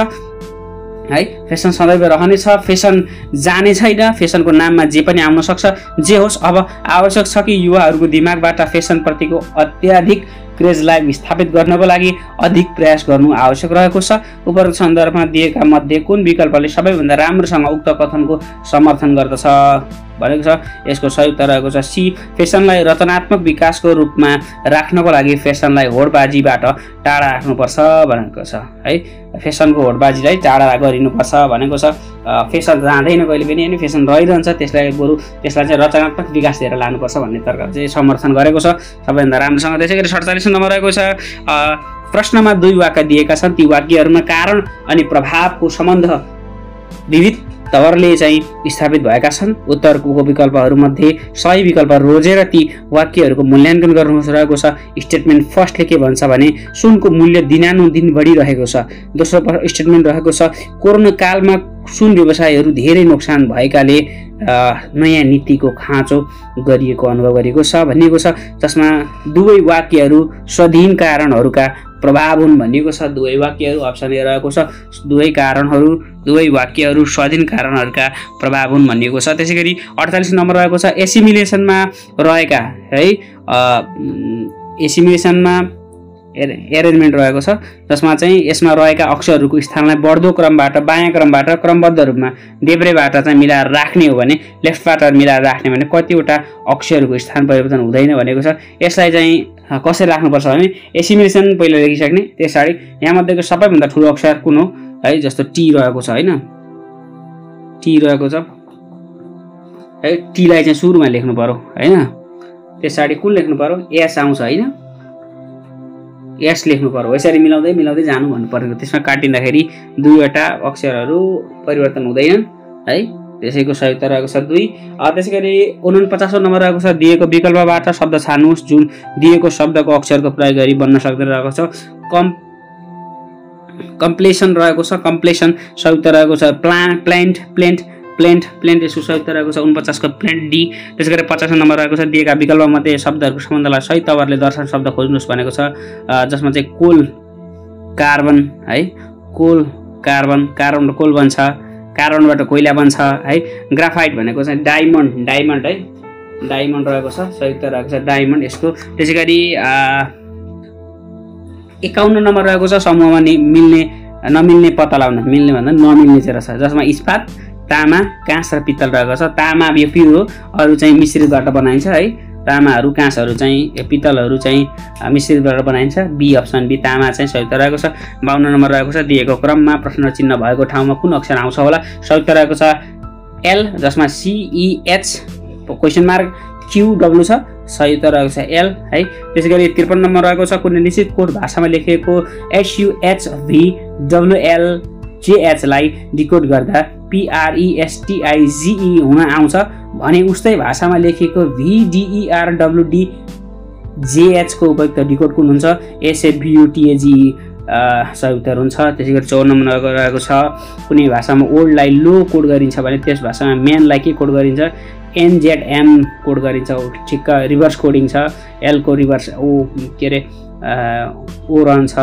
है, फेसन सदैव रहनेछ, फेसन जाने छैन। फेसनको नाममा जे पनि आउन सक्छ। जे होस्, अब आवश्यक छ कि युवाहरूको दिमागबाट फेसनप्रतिको अत्याधिक क्रेजलाई विस्थापित गर्नको लागि अधिक प्रयास गर्नु आवश्यक रहेको छ। उपरोक्त सन्दर्भमा दिएका मध्ये कुन विकल्पले सबैभन्दा राम्रोसँग उक्त कथनको समर्थन गर्दछ भनेको छ। यसको सही उत्तर रहेको छ सी, फेसनलाई रचनात्मक विकासको रूपमा राख्नको लागि फेसनलाई होडबाजीबाट टाढा राख्नुपर्छ भनेको छ है। फेसनको होडबाजीलाई टाढा गरिनुपर्छ भनेको छ। फेसन जाँदैन कहिले पनि, अनि फेसन रहिरहन्छ, त्यसलाई चाहिँ रचनात्मक विकासतिर लानुपर्छ भन्ने तर्क चाहिँ समर्थन गरेको छ सबैभन्दा राम्रोसँग। त्यसैगरी 47 नम्बर रहेको छ प्रश्नमा 2 वाक्य दिएका छन्। ती वाक्यहरूमा कारण अनि प्रभावको सम्बन्ध विविध तवरले चाहिँ स्थापित भएका छन्। उत्तरको विकल्पहरूमध्ये सही विकल्प रोजेर ती वाक्यहरूको मूल्याङ्कन गर्नुहोस् रहेको छ। स्टेटमेन्ट फर्स्टले के भन्छ भने सुनको मूल्य दिनानुदिन बढिरहेको छ। दोस्रो स्टेटमेन्ट रहेको छ कोरोना कालमा सुन व्यवसायहरू धेरै नोक्सान भएकाले नयाँ नीतिको खाँचो गरिएको अनुभव गरेको छ भनिएको छ, जसमा दुवै वाक्यहरू स्वाधीन कारणहरूका प्रभाव हुन् भनिएको छ। दुवै वाक्यहरू अप्सन ए रहेको छ, दुवै वाक्यहरू स्वाधीन कारणहरूका प्रभाव हुन् भनिएको छ। त्यसैगरी 48 नम्बर रहेको छ एसिमिलेसनमा रहेका है, एसिमिलेसनमा एरेन्जमेन्ट रहेको छ, जसमा चाहिँ यसमा रहेका अक्षरहरूको स्थानलाई बढ्दो क्रमबाट बायाँ क्रमबाट क्रमबद्ध रूपमा देब्रेबाट चाहिँ मिलाएर राख्ने हो भने, लेफ्टबाट मिलाएर राख्ने भने कतिवटा अक्षरहरूको स्थान परिवर्तन हुँदैन भनेको छ। यसलाई चाहिँ कसरी राख्नुपर्छ भने एसिमिलेसन पहिला लेखिसक्ने, त्यसपछि यहाँ मध्येको सबैभन्दा ठुलो अक्षर कुन हो है, जस्तो टी रहेको छ होइन, टी रहेको छ है, टीलाई चाहिँ सुरुमा लेख्नु पर्यो होइन। त्यसपछि कुन लेख्नु पर्यो, एस आउँछ होइन, एस लेख्नु पर्यो। यसरी मिलाउँदै मिलाउँदै जानु भन्नु पर्यो। त्यसमा काटिँदाखेरि 2वटा अक्षरहरू परिवर्तन हुँदैनन् है। त्यसैको सही उत्तर रहेको छ 2। त्यसैगरी 49 नम्बर रहेको छ दिएको विकल्पबाट शब्द छान्नुहोस् जुन दिएको शब्दको अक्षरको प्रयोग गरी बन्न सक्दैन रहेको छ। कम्प्लेसन रहेको छ, कम्प्लेसन सही उत्तर रहेको छ। प्लेन्ट यसको सही उत्तर रहेको छ 49 को प्लेन्ट डी। त्यसैगरी 50 नम्बर रहेको छ दिएका विकल्पमध्ये शब्दहरूको सम्बन्धलाई सही तवरले दर्शन शब्द खोज्नुहोस् भनेको छ, जसमा चाहिँ कोल कार्बन है, कोल कार्बन कोल बन्छ, कार्बनबाट कोइला बन्छ है। ग्राफाइट भनेको चाहिँ डायमन्ड है, डायमन्ड रहेको छ, सही उत्तर रहेको छ डायमन्ड यसको। त्यसैगरी 51 नम्बर रहेको छ समूहमा मिल्ने नमिल्ने पत्ता लगाउन, मिल्ने भन्दा नमिल्ने चाहिँ रहेछ, जसमा इस्पात, तामा, काँस र पित्तल रहेको छ। तामा यो प्योर हो, अरू चाहिँ मिश्रितबाट बनाइन्छ है। तामाहरू, काँसहरू चाहिँ, पित्तलहरू चाहिँ मिश्रितबाट बनाइन्छ। बी अप्सन बी, तामा चाहिँ संयुक्त रहेको छ। 52 नम्बर रहेको छ, दिएको क्रममा प्रश्न चिन्ह भएको ठाउँमा कुन अक्षर आउँछ होला? संयुक्त रहेको छ एल, जसमा CEH क्वेसन मार्क QW छ, संयुक्त रहेको छ एल है। त्यसैगरी 53 नम्बर रहेको छ, कुनै निश्चित कोड भाषामा लेखिएको SUHVWLJH लाई डिकोड गर्दा PRESTIGE हुन आउँछ भने उस्तै भाषामा लेखिएको VDERWDJH को उपयुक्त डिकोड कुन हुन्छ? SAVUTAGE संयुक्त हुन्छ। त्यसै गरी 54 नम्बर रहेको छ, कुनै भाषामा ओल्डलाई लो कोड गरिन्छ भने त्यस भाषामा म्यानलाई के कोड गरिन्छ? NZM कोड गरिन्छ। ठिक्क रिभर्स कोडिङ छ। एल को रिभर्स ओ के अरे ओ रहन्छ,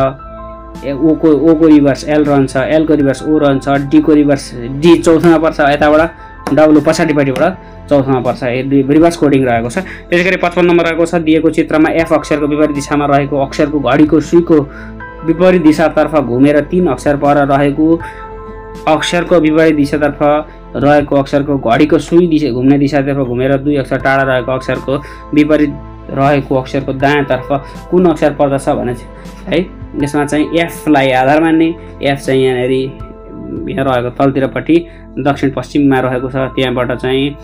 ओ को रिभर्स एल रहन्छ, एल को रिभर्स ओ रहन्छ, डी को रिभर्स डी चौथोमा पर्छ, यताबाट डब्लु पछाडिपट्टिबाट चौथोमा पर्छ, रिभर्स कोडिङ रहेको छ। त्यसै गरी 55 नम्बर रहेको छ, दिएको चित्रमा एफ अक्षरको विपरीत दिशामा रहेको अक्षरको घडीको सुईको विपरीत दिशातर्फ घुमेर 3 अक्षर पर रहेको अक्षरको विपरीत दिशातर्फ रहेको अक्षरको घडीको सुई दिशा घुम्ने दिशातर्फ घुमेर 2 अक्षर टाढा रहेको अक्षरको विपरीत रहेको अक्षरको दायाँतर्फ कुन अक्षर पर्दछ भने है। यसमा चाहिँ एफलाई आधार मान्ने, एफ चाहिँ यहाँनिर यहाँ रहेको तलतिरपट्टि दक्षिण पश्चिममा रहेको छ, त्यहाँबाट चाहिँ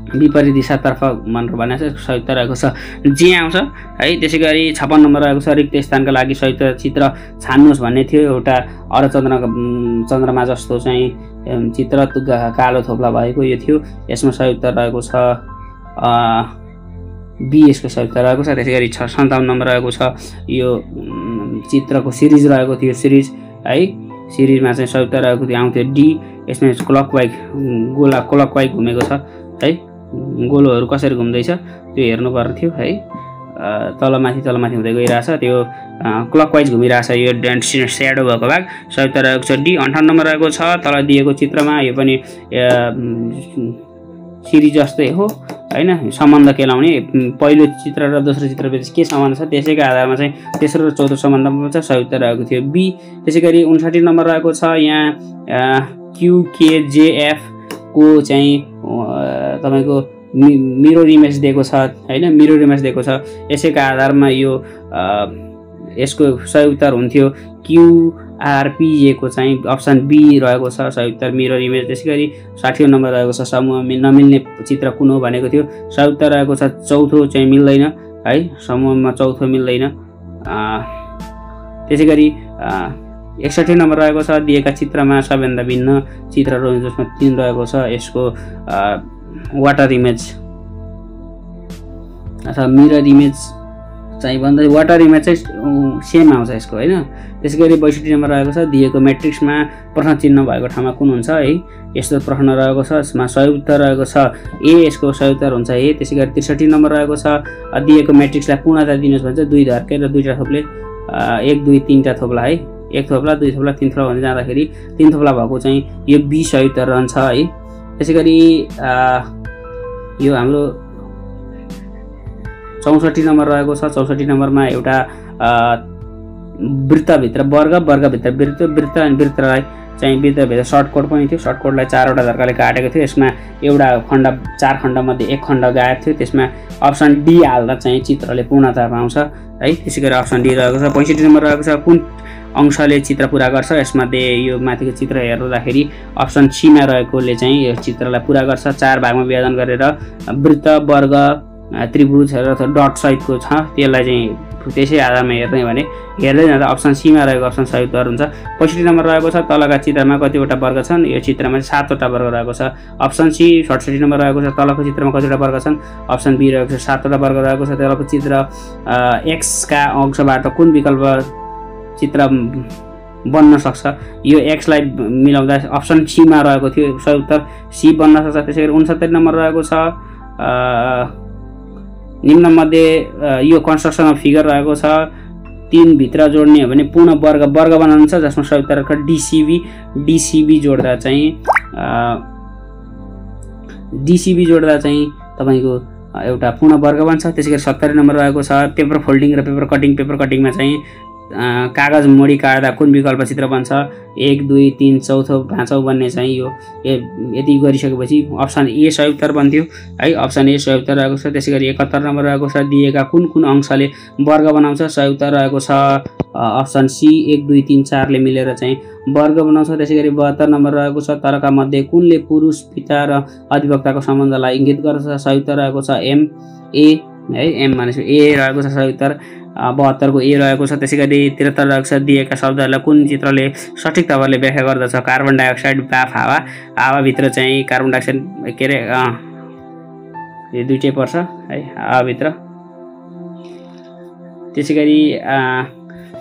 विपरीत दिशातर्फ भनेर चाहिँ संयुक्त रहेको छ, जे आउँछ है। त्यसै गरी 56 नम्बर रहेको छ, रिक्त स्थानका लागि संयुक्त चित्र छान्नुहोस् भन्ने थियो। एउटा चन्द्रमा जस्तो चाहिँ चित्र कालो थोप्ला भएको यो थियो, यसमा संयुक्त रहेको छ बी, यसको संयुक्त रहेको छ। त्यसै गरी 57 नम्बर रहेको छ, यो चित्रको सिरिज रहेको थियो, सिरिज है, सिरिजमा चाहिँ संयुक्त रहेको थियो, आउँथ्यो डी। यसमा क्लकवाइज गोला क्लकवाइज घुमेको छ है, गोलोहरू कसरी घुम्दैछ त्यो हेर्नुपर्ने थियो है। तलमाथि हुँदै गइरहेछ, त्यो क्लकवाइज घुमिरहेछ, यो स्याडो भएको भाग संयुक्त रहेको छ डी। 58 नम्बर रहेको छ, तल दिएको चित्रमा यो पनि सिरिज जस्तै हो हैन, सम्बन्ध केलाउने पहिलो चित्र र दोस्रो चित्रबीच के सम्बन्ध छ त्यसैको आधारमा चाहिँ तेस्रो र चौथो सम्बन्धमा चाहिँ संयुक्त रहेको थियो बी। त्यसै गरी 59 नम्बर रहेको छ, यहाँ QKJF को चाहिँ तपाईको मिरर इमेज दिएको छ हैन, मिरर इमेज दिएको छ, यसैको आधारमा यो यसको संयुक्त हुन्थ्यो QRPJ को चाहिँ अप्सन बी रहेको छ, संयुक्त मिरर इमेज। त्यसै गरी 60 नम्बर रहेको छ, समूह नमिल्ने चित्र कुन हो भनेको थियो, संयुक्त रहेको छ चौथो चाहिँ मिल्दैन है, समूहमा चौथो मिल्दैन। त्यसै गरी 61 नम्बर रहेको छ, दिएका चित्रमा सबैभन्दा भिन्न चित्रहरू जसमा 3 रहेको छ, यसको वाटर इमेज अथवा मिरर इमेज चाहिँ भन्दा वाटर इमेज चाहिँ सेम आउँछ यसको हैन। त्यसै गरी 62 नम्बर रहेको छ, दिएको म्याट्रिक्समा प्रश्न चिन्ह भएको ठाउँमा कुन हुन्छ है, यस्तो प्रश्न रहेको छ, यसमा संयुक्त रहेको छ ए, यसको संयुक्त हुन्छ ए। त्यसै गरी 63 नम्बर रहेको छ, दिएको म्याट्रिक्सलाई पूर्णता दिनुहोस् भन्छ, 2 धर्के र 2टा थोप्ले 1 2 3टा थोप्ला है, 1 थोप्ला 2 थोप्ला 3 थोप्ला भन्दै जाँदाखेरि 3 थोप्ला भएको चाहिँ यो बी संयुक्त रहन्छ है। त्यसै गरी यो हाम्रो 64 नम्बर रहेको छ, 64 नम्बरमा एउटा वृत्तभित्र वर्गभित्र वृत्त अनि वृत्तलाई चाहिँ वृत्तभित्र सर्टकोट पनि थियो, सर्टकोटलाई 4वटा धर्काले काटेको थियो, यसमा एउटा खण्ड 4 खण्डमध्ये 1 खण्ड गायब थियो, त्यसमा अप्सन डी हाल्दा चाहिँ चित्रले पूर्णता पाउँछ है। त्यसै गरी अप्सन डी रहेको छ। 65 नम्बर रहेको छ, कुन अंशले चित्र पूरा गर्छ, यसमध्ये यो माथिको चित्र हेर्दाखेरि अप्सन सी मा रहेकोले चाहिँ यो चित्रलाई पूरा गर्छ। 4 भागमा विभाजन गरेर वृत्त, वर्ग, त्रिभुज अथवा डट सहितको छ, त्यसलाई चाहिँ त्यसै आधारमा हेर्ने भने हेर्दै जाँदा अप्सन सी मा रहेको अप्सन संयुक्त हुन्छ। 65 नम्बर रहेको छ, तलका चित्रमा कतिवटा वर्ग छन्, यो चित्रमा 7वटा वर्ग रहेको छ, अप्सन सी। 67 नम्बर रहेको छ, तलको चित्रमा कतिवटा वर्ग छन्, अप्सन बी रहेको छ, 7वटा वर्ग रहेको छ। तलको चित्र एक्स का अंशबाट कुन विकल्प चित्र बन्न सक्छ, यो एक्सलाई मिलाउँदा अप्सन सी मा रहेको थियो, संयुक्त सी बन्न सक्छ। त्यसै गरी 69 नम्बर रहेको छ, निम्नमध्ये यो कन्स्ट्रक्सन अफ फिगर रहेको छ, 3 भित्र जोड्ने हो भने पूर्ण वर्ग बनाउनुहुन्छ, जसमा संयुक्त रहेको डिसिबी जोड्दा चाहिँ तपाईको एउटा पूर्ण वर्ग बन्छ। त्यसै गरी 70 नम्बर रहेको छ, पेपर फोल्डिङ र पेपर कटिङमा चाहिँ कागज मोडी काट्दा कुन विकल्प चित्र बन्छ 1 2 3 चौथो 5औं बन्ने चाहिँ यो यति गरिसकेपछि अप्सन ए सही उत्तर बन्थ्यो है। अप्सन ए सही उत्तर रहेको छ। त्यसैगरी 71 नम्बर रहेको छ दिएका कुन कुन अंशले वर्ग बनाउँछ सही उत्तर रहेको छ अप्सन सी 1 2 3 4 ले मिलेर चाहिँ वर्ग बनाउँछ। त्यसैगरी 72 नम्बर रहेको छ तरका मध्ये कुनले पुरुष पिता र अधिवक्ताको सम्बन्धलाई इङ्गित गर्छ सही उत्तर रहेको छ एम ए है। एम भनेको ए रहेको छ सही उत्तर 72 को ए रहेको छ। त्यसैगरी 73 रहेको छ दिएका शब्दहरूलाई कुन चित्रले सठिक तवरले व्याख्या गर्दछ कार्बन डाइअक्साइड बाफ हावा हावाभित्र चाहिँ कार्बन डाइअक्साइड के अरे यो दुईटै पर्छ है हावाभित्र। त्यसैगरी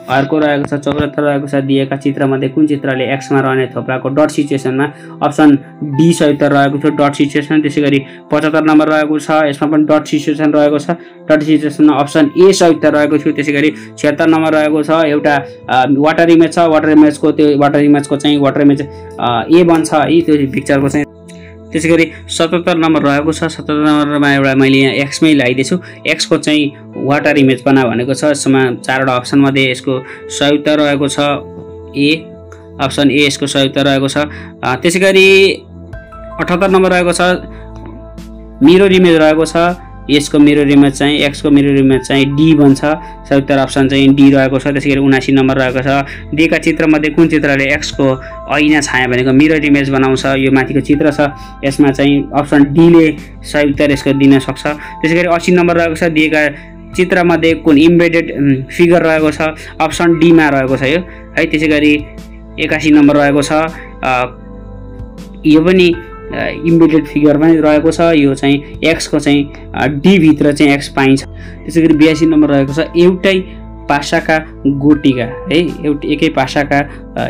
अर्को रहेको छ 74 रहेको छ दिएका चित्रमध्ये कुन चित्रले एक्समा रहने थोप्राको डट सिचुएसनमा अप्सन डी सही उत्तर रहेको छ डट सिचुएसन। त्यसैगरी 75 नम्बर रहेको छ यसमा पनि डट सिचुएसन रहेको छ डट सिचुएसनमा अप्सन ए सही उत्तर रहेको छ। त्यसैगरी 76 नम्बर रहेको छ एउटा वाटर इमेज छ वाटर इमेजको त्यो वाटर इमेजको चाहिँ वाटर इमेज ए बन्छ है त्यो पिक्चरको चाहिँ। त्यसैगरी 77 नम्बर रहेको छ 77 नम्बरमा एउटा मैले यहाँ एक्समै लगाइदिएछु एक्सको चाहिँ वाटर इमेज बना भनेको छ। यसमा 4वटा अप्सन मध्ये यसको सही उत्तर रहेको छ ए अप्सन ए यसको सही उत्तर रहेको छ। त्यसैगरी 78 नम्बर रहेको छ मिरर इमेज रहेको छ यसको मिरर इमेज चाहिँ एक्सको मिरर इमेज चाहिँ डी बन्छ सही उत्तर अप्सन चाहिँ डी रहेको छ। त्यसैगरी 79 नम्बर रहेको छ दिएका चित्रमध्ये कुन चित्रले एक्सको ऐना छाया भनेको मिरर इमेज बनाउँछ यो माथिको चित्र छ यसमा चाहिँ अप्सन डी ले सही उत्तर यसको दिन सक्छ। त्यसैगरी 80 नम्बर रहेको छ दिएका चित्रमध्ये कुन इम्बेडेड फिगर रहेको छ अप्सन डी मा रहेको छ यो है। त्यसैगरी 81 नम्बर रहेको छ यो पनि इम्बेडेड फिगर पनि रहेको छ यो चाहिँ एक्सको चाहिँ डी भित्र चाहिँ एक्स पाइन्छ। त्यसैगरी 82 नम्बर रहेको छ एउटै पासाका गोटीका है एकै पासाका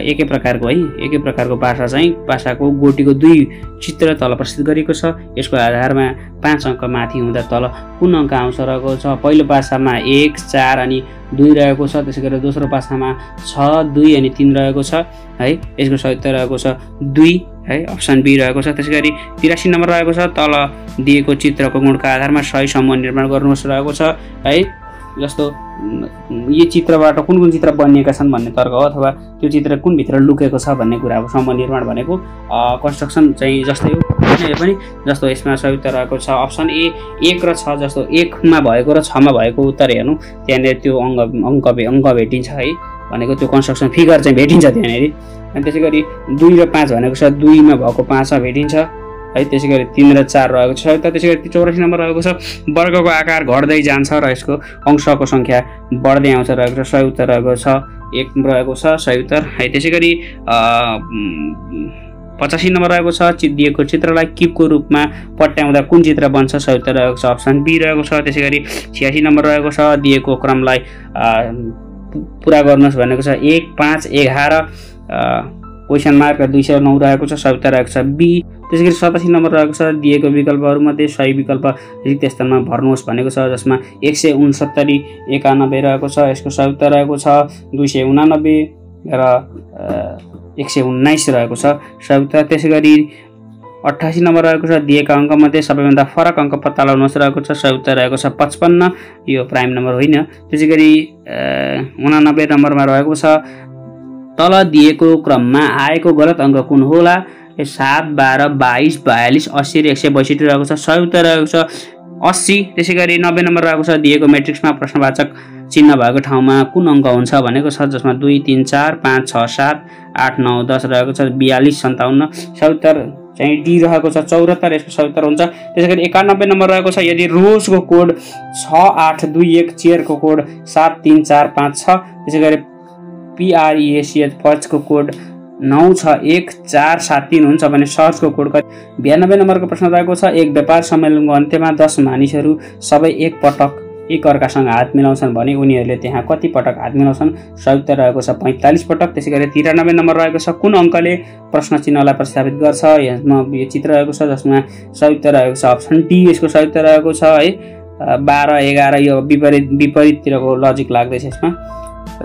एकै प्रकारको है एकै प्रकारको पासा चाहिँ पासाको गोटीको दुई चित्र तल प्रस्तुत गरिएको छ। यसको आधारमा 5 अङ्क माथि हुँदा तल कुन अङ्क आउँछ रहेको छ पहिलो पासामा 1 4 अनि 2 रहेको छ। त्यसैगरी दोस्रो पासामा 6 2 अनि 3 रहेको छ है यसको सही उत्तर रहेको छ 2 है अप्सन बी रहेको छ। त्यसैगरी 83 नम्बर रहेको छ तल दिएको चित्रको गुणका आधारमा सही समूह निर्माण गर्नुहोस् रहेको छ है। जस्तो यो चित्रबाट कुन कुन चित्र बनिएका छन् भन्ने तर्क हो अथवा त्यो चित्र कुन भित्र लुकेको छ भन्ने कुरा हो। समूह निर्माण भनेको कन्स्ट्रक्सन चाहिँ जस्तै हो यो पनि जस्तो यसमा सही उत्तर रहेको छ अप्सन ए 1 र 6 जस्तो 1 मा भएको र 6 मा भएको उत्तर हेर्नु त्यहाँनिर त्यो अङ्क भेटिन्छ है भनेको त्यो कन्स्ट्रक्सन फिगर चाहिँ भेटिन्छ त्यहाँनिर। अनि त्यसैगरी 2 र 5 भनेको छ 2 मा भएको 5 मा भेटिन्छ है। त्यसैगरी 3 र 4 रहेको छ त। त्यसैगरी 84 नम्बर रहेको छ वर्गको आकार घट्दै जान्छ र यसको अंशको संख्या बढ्दै आउँछ रहेको छ सही उत्तर रहेको छ 1 रहेको छ सही उत्तर है। त्यसैगरी 85 नम्बर रहेको छ दिएको चित्रलाई क्युबको रूपमा पट्याउँदा कुन चित्र बन्छ सही उत्तर रहेको छ अप्सन बी रहेको छ। त्यसैगरी 86 नम्बर रहेको छ दिएको क्रमलाई पुरा गर्नुहोस् भनेको छ 1 5 11 क्वेशन मार्क 209 रहेको छ सही उत्तर रहेको छ बी। त्यसैगरी 87 नम्बर रहेको छ दिएको विकल्पहरूमध्ये सही विकल्प रिक्त स्थानमा भर्नुहोस् भनेको छ जसमा 169 91 रहेको छ यसको सही उत्तर रहेको छ 289 र 119 रहेको छ सही उत्तर। त्यसैगरी 88 नम्बर रहेको छ दिएका अङ्कमध्ये सबैभन्दा फरक अङ्क पत्ता लगाउनुहोस् रहेको छ सही उत्तर रहेको छ 55 यो प्राइम नम्बर होइन। त्यसैगरी 89 नम्बरमा रहेको छ तल दिएको क्रममा आएको गलत अङ्क कुन होला 7 12 22 42 80 र 162 रहेको छ सही उत्तर रहेको छ 80। त्यसैगरी 90 नम्बर रहेको छ दिएको मैट्रिक्समा प्रश्नवाचक चिन्ह भएको ठाउँमा कुन अङ्क हुन्छ भनेको छ जसमा 2 3 4 5 6 7 8 9 10 रहेको छ 42 57 सही उत्तर चाहिँ डी रहेको छ 74 यसको सही उत्तर हुन्छ। त्यसैगरी 91 नम्बर रहेको छ यदि रोजको कोड 6821 चेयरको कोड 73456 त्यसैगरी PREACH पर्चको कोड 96143 हुन्छ भने सर्चको कोड 92 नम्बरको प्रश्न रहेको छ एक व्यापार सम्मेलनको अन्त्यमा 10 मानिसहरू सबै एक पटक एक अर्कासँग हात मिलाउँछन् भने उनीहरूले त्यहाँ कति पटक हात मिलाउँछन् सही उत्तर रहेको छ 45 पटक। त्यसैगरी 93 नम्बर रहेको छ कुन अङ्कले प्रश्न चिन्हलाई प्रतिस्थापित गर्छ यसमा यो चित्र रहेको छ जसमा सही उत्तर रहेको छ अप्सन डी यसको सही उत्तर रहेको छ है 12 11 यो विपरीततिरको लजिक लाग्दैछ यसमा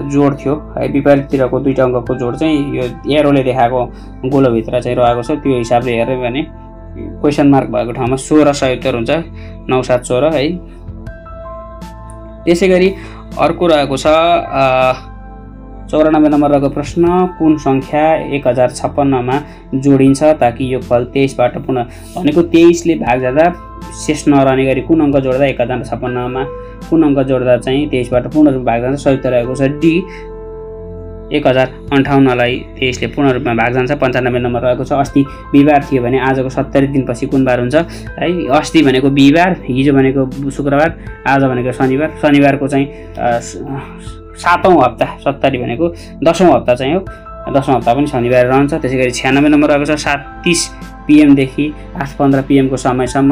जोड थियो है विपरीततिरको दुईटा अङ्कको जोड चाहिँ यो एरोले देखाएको गोलोभित्र चाहिँ रहेको छ त्यो हिसाबले हेर्यो भने क्वेशन मार्क भएको ठाउँमा 16 सही उत्तर हुन्छ 9716 है। त्यसैगरी अर्को रहेको छ 94 नम्बर रहेको प्रश्न कुन संख्या 1056 मा जोडिन्छ ताकि योगफल 23 बाट पुनः भनेको 23 ले भाग जाँदा शेष नरहने गरी कुन अङ्क जोड्दा 1056 मा कुन अङ्क जोड्दा चाहिँ 23 बाट पूर्ण रूपमा भाग जान्छ। सही उत्तर रहेको छ डी 1058 लाई 23 ले पूर्ण रूपमा भाग जान्छ। 95 नम्बर रहेको छ अस्ति बिहीबार थियो भने आजको 70 दिनपछि कुन बार हुन्छ है। अस्ति भनेको बिहीबार, हिजो भनेको शुक्रबार, आज भनेको शनिबार। शनिबारको चाहिँ 7औं हप्ता 70 भनेको 10औं हप्ता चाहिँ हो। 10औं हप्ता पनि शनिबार रहन्छ। त्यसैगरी 96 नम्बर रहेको छ 7:30 PM देखि 8:15 PM को समयसम्म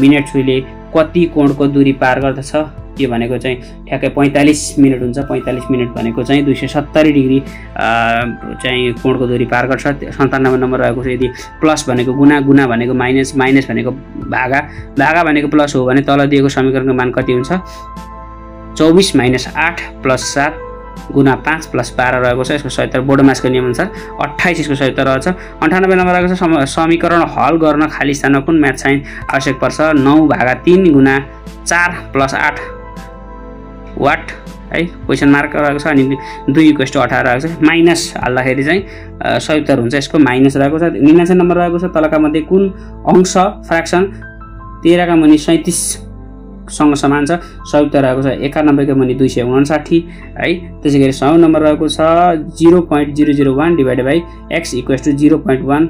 मिनेट सुईले कति कोणको दूरी पार गर्दछ। यो भनेको चाहिँ ठ्याक्कै 45 मिनेट हुन्छ। 45 मिनेट भनेको चाहिँ 270 डिग्री चाहिँ कोणको दूरी पार गर्छ। 97 नम्बर रहेको छ यदि प्लस भनेको गुना, गुना भनेको माइनस, माइनस भनेको भागा, भागा भनेको प्लस हो भने तल दिएको समीकरणको मान कति हुन्छ। 24 - 8 + 7 गुना 5 + 12 रहेको छ। यसको सही उत्तर बोडोमासको नियम अनुसार 28 यसको सही उत्तर रहेछ। 98 नम्बर रहेको छ समीकरण हल गर्न खाली स्थानमा कुन म्याथ साइन आवश्यक पर्छ। 9/3 गुना 4 + 8 वाट है क्वेशन मार्क रहेको छ अनि 2 = 18 रहेको छ। माइनस हाल्दाखेरि चाहिँ सही उत्तर हुन्छ यसको माइनस रहेको छ। 99 नम्बर रहेको छ तलका मध्ये कुन अंश फ्र्याक्सन 13 का मुनि 37 सँग समान छ। सही उत्तर रहेको छ 91 का मुनि 259 है। त्यसैगरी 100 नम्बर रहेको छ 0.001 / x = 0.1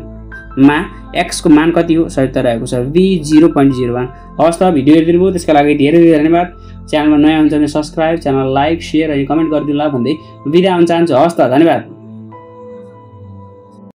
मा x को मान कति हो। सही उत्तर रहेको छ v 0.01। हवस् त भिडियो हेरिदिनु भयो त्यसका लागि धेरै धेरै धन्यवाद। च्यानलमा नयाँ हुन्छ भने सब्स्क्राइब, च्यानल लाइक, शेयर अनि कमेन्ट गरिदिनु होला भन्दै बिदा हुन चाहन्छु। हवस् त धन्यवाद।